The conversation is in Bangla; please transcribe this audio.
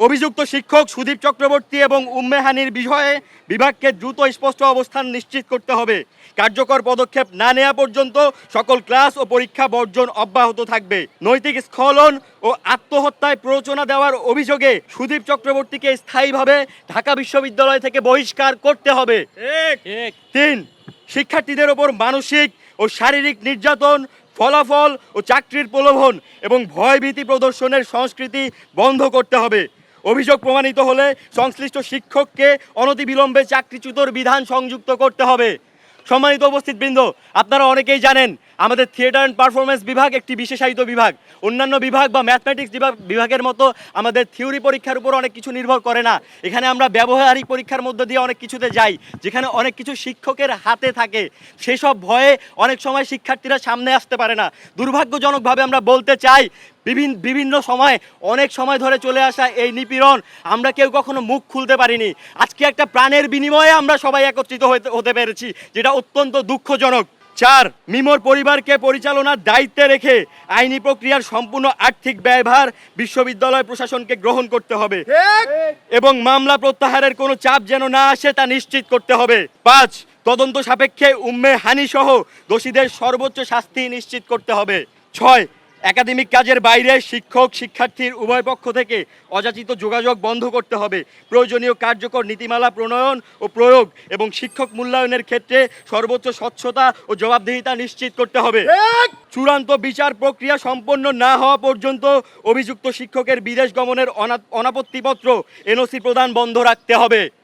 অভিযুক্ত শিক্ষক সুদীপ চক্রবর্তী এবং উম্মেহানির বিষয়ে বিভাগকে দ্রুত স্পষ্ট অবস্থান নিশ্চিত করতে হবে। কার্যকর পদক্ষেপ না নেওয়া পর্যন্ত সকল ক্লাস ও পরীক্ষা বর্জন অব্যাহত থাকবে। নৈতিক স্খলন ও আত্মহত্যায় প্ররোচনা দেওয়ার অভিযোগে সুদীপ চক্রবর্তীকে স্থায়ীভাবে ঢাকা বিশ্ববিদ্যালয় থেকে বহিষ্কার করতে হবে। 3. শিক্ষার্থীদের ওপর মানসিক ও শারীরিক নির্যাতন, ফলাফল ও চাকরির প্রলোভন এবং ভয়ভীতি প্রদর্শনের সংস্কৃতি বন্ধ করতে হবে। অভিযোগ প্রমাণিত হলে সংশ্লিষ্ট শিক্ষককে অনতিবিলম্বে চাকরিচ্যুতর বিধান সংযুক্ত করতে হবে। সম্মানিত উপস্থিতবৃন্দ, আপনারা অনেকেই জানেন আমাদের থিয়েটার অ্যান্ড পারফরমেন্স বিভাগ একটি বিশেষায়িত বিভাগ। অন্যান্য বিভাগ বা ম্যাথমেটিক্স বিভাগের মতো আমাদের থিওরি পরীক্ষার উপর অনেক কিছু নির্ভর করে না। এখানে আমরা ব্যবহারিক পরীক্ষার মধ্য দিয়ে অনেক কিছুতে যাই, যেখানে অনেক কিছু শিক্ষকের হাতে থাকে। সেসব ভয়ে অনেক সময় শিক্ষার্থীরা সামনে আসতে পারে না। দুর্ভাগ্যজনকভাবে আমরা বলতে চাই, বিভিন্ন সময় অনেক সময় ধরে চলে আসা এই নিপীড়ন আমরা কেউ কখনো মুখ খুলতে পারিনি। আজকে একটা প্রাণের বিনিময়ে আমরা সবাই একত্রিত হতে পেরেছি, যেটা অত্যন্ত দুঃখজনক। 4. মিমোর পরিবারকে পরিচালনার দায়িত্বে রেখে আইনি প্রক্রিয়ার সম্পূর্ণ আর্থিক ব্যয়ভার বিশ্ববিদ্যালয় প্রশাসনকে গ্রহণ করতে হবে এবং মামলা প্রত্যাহারের কোনো চাপ যেন না আসে তা নিশ্চিত করতে হবে। 5. তদন্ত সাপেক্ষে উম্মেহানি সহ দোষীদের সর্বোচ্চ শাস্তি নিশ্চিত করতে হবে। 6. একাডেমিক কাজের বাইরে শিক্ষক শিক্ষার্থীর উভয় পক্ষ থেকে অযাচিত যোগাযোগ বন্ধ করতে হবে। প্রয়োজনীয় কার্যকর নীতিমালা প্রণয়ন ও প্রয়োগ এবং শিক্ষক মূল্যায়নের ক্ষেত্রে সর্বোচ্চ স্বচ্ছতা ও জবাবদিহিতা নিশ্চিত করতে হবে। চূড়ান্ত বিচার প্রক্রিয়া সম্পন্ন না হওয়া পর্যন্ত অভিযুক্ত শিক্ষকের বিদেশ গমনের অনাপত্তিপত্র এনওসি প্রদান বন্ধ রাখতে হবে।